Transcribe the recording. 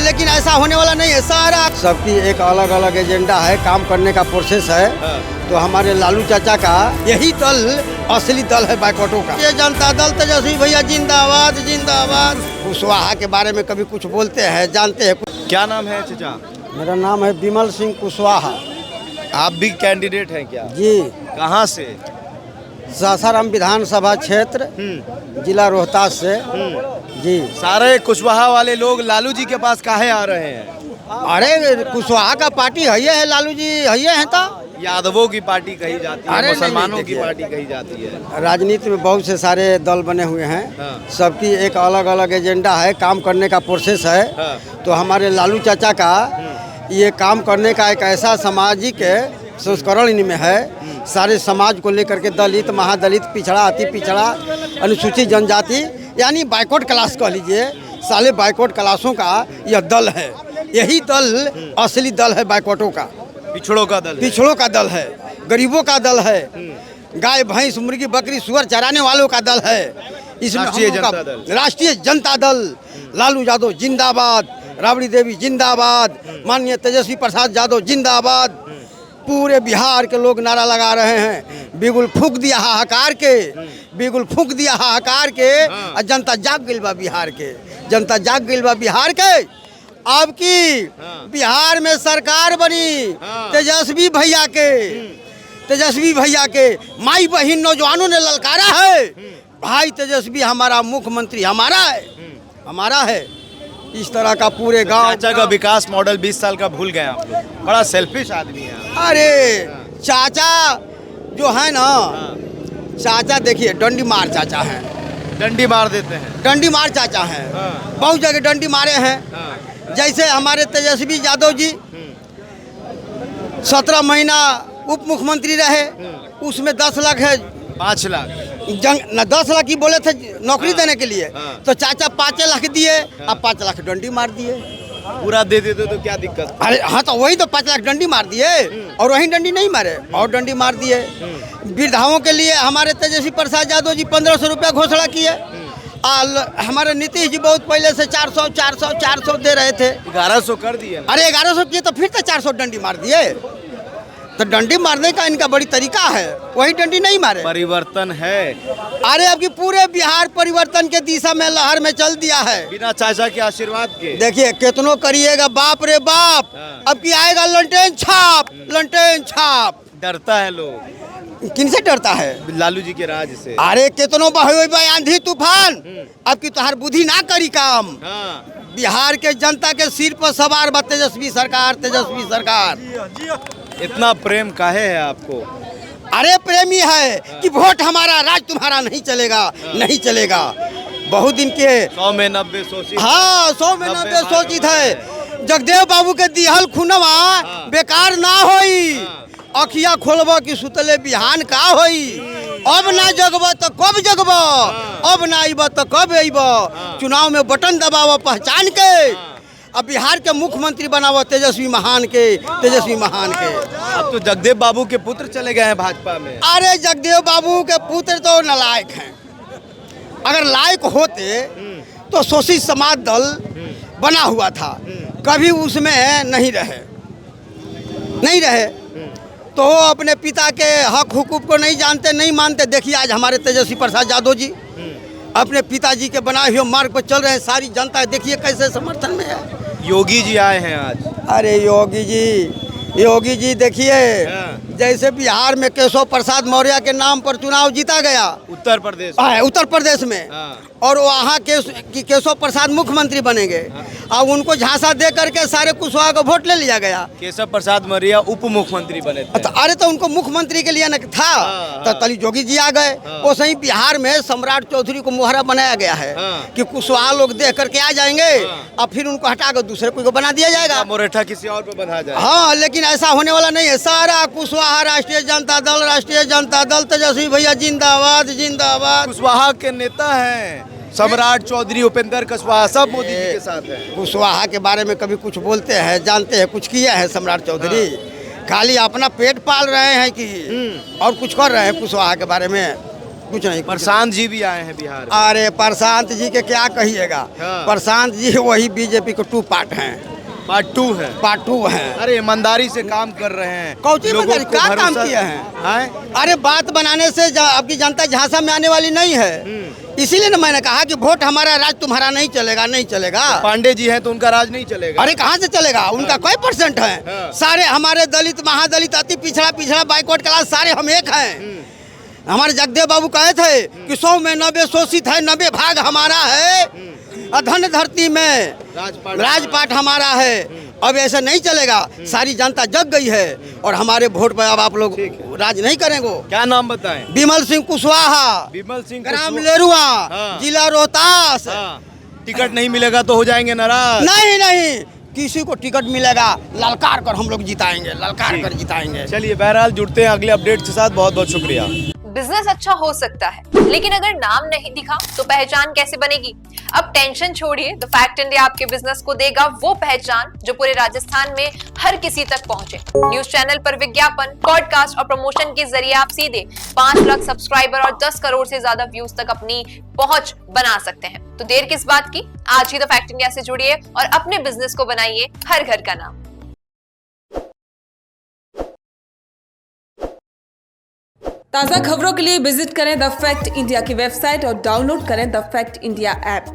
लेकिन ऐसा होने वाला नहीं है। सारा सबकी एक अलग अलग एजेंडा है, काम करने का प्रोसेस है। तो हमारे लालू चाचा का यही दल असली दल है बाइकॉटों का। ये जनता दल तेजस्वी भैया जिंदाबाद जिंदाबाद। कुशवाहा के बारे में कभी कुछ बोलते हैं, जानते हैं? क्या नाम है चाचा? मेरा नाम है विमल सिंह कुशवाहा। आप भी कैंडिडेट हैं क्या? जी, कहाँ से? सासाराम विधानसभा क्षेत्र, जिला रोहतास से। जी, सारे कुशवाहा वाले लोग लालू जी के पास काहे आ रहे हैं? अरे कुशवाहा का पार्टी है लालू जी है तो यादवों की पार्टी कही जाती है, अरे मुसलमानों नहीं, की पार्टी कही जाती है। राजनीति में बहुत से सारे दल बने हुए हैं। हाँ। सबकी एक अलग अलग एजेंडा है, काम करने का प्रोसेस है। हाँ। तो हमारे लालू चाचा का ये काम करने का एक ऐसा सामाजिक संस्करण इनमें है। सारे समाज को लेकर के दलित, महादलित, पिछड़ा, अति पिछड़ा, अनुसूचित जनजाति, यानी बाइकॉट क्लास कह लीजिए, साले बाइकॉट क्लासों का यह दल है। यही दल असली दल है बाइकॉटों का। पिछड़ों का दल है। पिछड़ों का दल है, गरीबों का दल है, गाय भैंस मुर्गी बकरी सुअर चराने वालों का दल है। इसमें राष्ट्रीय जनता दल। राष्ट्रीय जनता दल, लालू यादव जिंदाबाद, राबड़ी देवी जिंदाबाद, माननीय तेजस्वी प्रसाद यादव जिंदाबाद। पूरे बिहार के लोग नारा लगा रहे हैं। बिगुल फूंक दिया हाहाकार के, बिगुल फूंक दिया हाहाकार के। और जनता जाग गई बा बिहार के, जनता जाग गई बा बिहार के। अब की बिहार में सरकार बनी तेजस्वी भैया के, तेजस्वी भैया के माई बहन नौजवानों ने ललकारा है, भाई तेजस्वी हमारा मुख्यमंत्री हमारा है, हमारा है। इस तरह का पूरे गांव चाचा का विकास मॉडल 20 साल का भूल गए आप लोग। बड़ा सेल्फिश आदमी है। अरे चाचा जो है ना, चाचा देखिए डंडी मार चाचा है, डंडी मार देते हैं। डंडी मार चाचा है। बहुत जगह डंडी मारे हैं। जैसे हमारे तेजस्वी यादव जी 17 महीना उप मुख्यमंत्री रहे, उसमें 10 लाख है, 5 लाख न 10 लाख ही बोले थे नौकरी देने के लिए। तो चाचा 5 लाख दिए, अब 5 लाख डंडी मार दिए। पूरा दे देते तो क्या दिक्कत? अरे हाँ, तो वही तो 5 लाख डंडी मार दिए, और वही डंडी नहीं मारे और डंडी मार दिए। वृद्धाओं के लिए हमारे तेजस्वी प्रसाद यादव जी 1500 रुपया घोषणा किए। हमारे नीतीश जी बहुत पहले से 400 दे रहे थे। 1100 कर दिए। अरे 1100 किए तो फिर तो 400 डंडी मार दिए। तो डंडी मारने का इनका बड़ी तरीका है, वही डंडी नहीं मारे। परिवर्तन है। अरे अब की पूरे बिहार परिवर्तन के दिशा में लहर में चल दिया है, बिना चाचा के आशीर्वाद के। देखिए कितनों करिएगा, बाप रे बाप। अब की आएगा लंटेन छाप, लंटेन छाप। डरता है लोग। किनसे डरता है? लालू जी के राज से। अरे कितनों बहे आंधी तूफान, अब की तुम्हारी बुद्धि ना करी काम। बिहार के जनता के सिर पर सवार बा तेजस्वी सरकार, तेजस्वी सरकार। इतना प्रेम काहे है आपको? अरे प्रेमी है कि वोट हमारा राज तुम्हारा नहीं चलेगा, नहीं चलेगा। बहुत दिन के 100 में 90 सोची। हाँ, 100 में 90 सोचित है। जगदेव बाबू के दिहल खुनवा बेकार ना होई। अखिया खोलब कि सुतले बिहान का होई। अब ना जगब तो कब जगब, अब ना आइब तो कब आइब। चुनाव में बटन दबाव पहचान के, अब बिहार के मुख्यमंत्री बनावो तेजस्वी महान के, तेजस्वी महान के। अब तो जगदेव बाबू के पुत्र चले गए हैं भाजपा में। अरे जगदेव बाबू के पुत्र तो नालायक हैं। अगर लायक होते तो शोषित समाज दल बना हुआ था, कभी उसमें नहीं रहे, नहीं रहे। तो अपने पिता के हक हुकूक को नहीं जानते, नहीं मानते। देखिए आज हमारे तेजस्वी प्रसाद यादव जी अपने पिताजी के बनाए हुए मार्ग पर चल रहे हैं। सारी जनता देखिए कैसे समर्थन में है। योगी जी आए हैं आज। अरे योगी जी देखिए, जैसे बिहार में केशव प्रसाद मौर्य के नाम पर चुनाव जीता गया उत्तर प्रदेश, उत्तर प्रदेश में, और वहाँ केशव प्रसाद मुख्यमंत्री बनेंगे। अब उनको झांसा दे करके सारे कुशवाहा को वोट ले लिया गया। केशव प्रसाद मौर्य उप मुख्यमंत्री बने थे। अरे तो उनको मुख्यमंत्री के लिए न था, तो तली योगी जी आ गए। वो सही बिहार में सम्राट चौधरी को मुहरा बनाया गया है कि कुशवाहा लोग देख करके आ जाएंगे, और फिर उनको हटा कर दूसरे को बना दिया जाएगा, मुरेठा किसी और पे बना जाए। हाँ, लेकिन ऐसा होने वाला नहीं है। सारा कुशवाहा राष्ट्रीय जनता दल, राष्ट्रीय जनता दल, तेजस्वी भैया जिंदाबाद जिंदाबाद। कुशवाहा के नेता हैं सम्राट चौधरी, उपेंद्र कुशवाहा, सब मोदी जी के साथ है। कुशवाहा के बारे में कभी कुछ बोलते हैं, जानते हैं? कुछ किया है सम्राट चौधरी? खाली अपना पेट पाल रहे हैं कि और कुछ कर रहे हैं कुशवाहा के बारे में? कुछ नहीं। प्रशांत जी भी आए हैं बिहार में। अरे प्रशांत जी के क्या कहिएगा, हाँ। प्रशांत जी वही बीजेपी के 2 पार्ट हैं, पार्ट 2 है। पार्ट 2 हैं। अरे ईमानदारी से काम कर रहे हैं। कौची लोगों ईमानदारी? को क्या काम भरोसा- किए हैं? हैं? अरे बात बनाने से आपकी जनता झांसा में आने वाली नहीं है, इसीलिए ना मैंने कहा कि वोट हमारा, राज तुम्हारा नहीं चलेगा, नहीं चलेगा। पांडे जी हैं तो उनका राज नहीं चलेगा। अरे कहाँ से चलेगा, उनका कोई परसेंट है? हाँ। सारे हमारे दलित, महादलित, अति पिछड़ा बैकवर्ड क्लास सारे हम एक हैं। हमारे जगदेव बाबू कहे थे कि 100 में 90 शोषित है, 90 भाग हमारा है, अधन धरती में राजपाट हमारा है। अब ऐसा नहीं चलेगा, सारी जनता जग गई है और हमारे वोट पर अब आप लोग राज नहीं करेंगे। क्या नाम बताएं? विमल सिंह कुशवाहा, विमल सिंह ग्राम लेरुआ, हाँ। जिला रोहतास। हाँ। टिकट नहीं मिलेगा तो हो जाएंगे नाराज। नहीं नहीं, किसी को टिकट मिलेगा ललकार कर हम लोग जिताएंगे, ललकार कर जिताएंगे। चलिए बहरहाल जुड़ते हैं अगले अपडेट के साथ। बहुत बहुत शुक्रिया। बिजनेस अच्छा हो सकता है, लेकिन अगर नाम नहीं दिखा तो पहचान कैसे बनेगी? अब टेंशन छोड़िए, द फैक्ट इंडिया आपके बिजनेस को देगा वो पहचान जो पूरे राजस्थान में हर किसी तक पहुंचे। न्यूज चैनल पर विज्ञापन, पॉडकास्ट और प्रमोशन के जरिए आप सीधे 5 लाख सब्सक्राइबर और 10 करोड़ से ज्यादा व्यूज तक अपनी पहुंच बना सकते हैं। तो देर किस बात की, आज ही द फैक्ट इंडिया से जुड़िए और अपने बिजनेस को बनाइए हर घर का नाम। ताज़ा खबरों के लिए विजिट करें द फैक्ट इंडिया की वेबसाइट और डाउनलोड करें द फैक्ट इंडिया ऐप।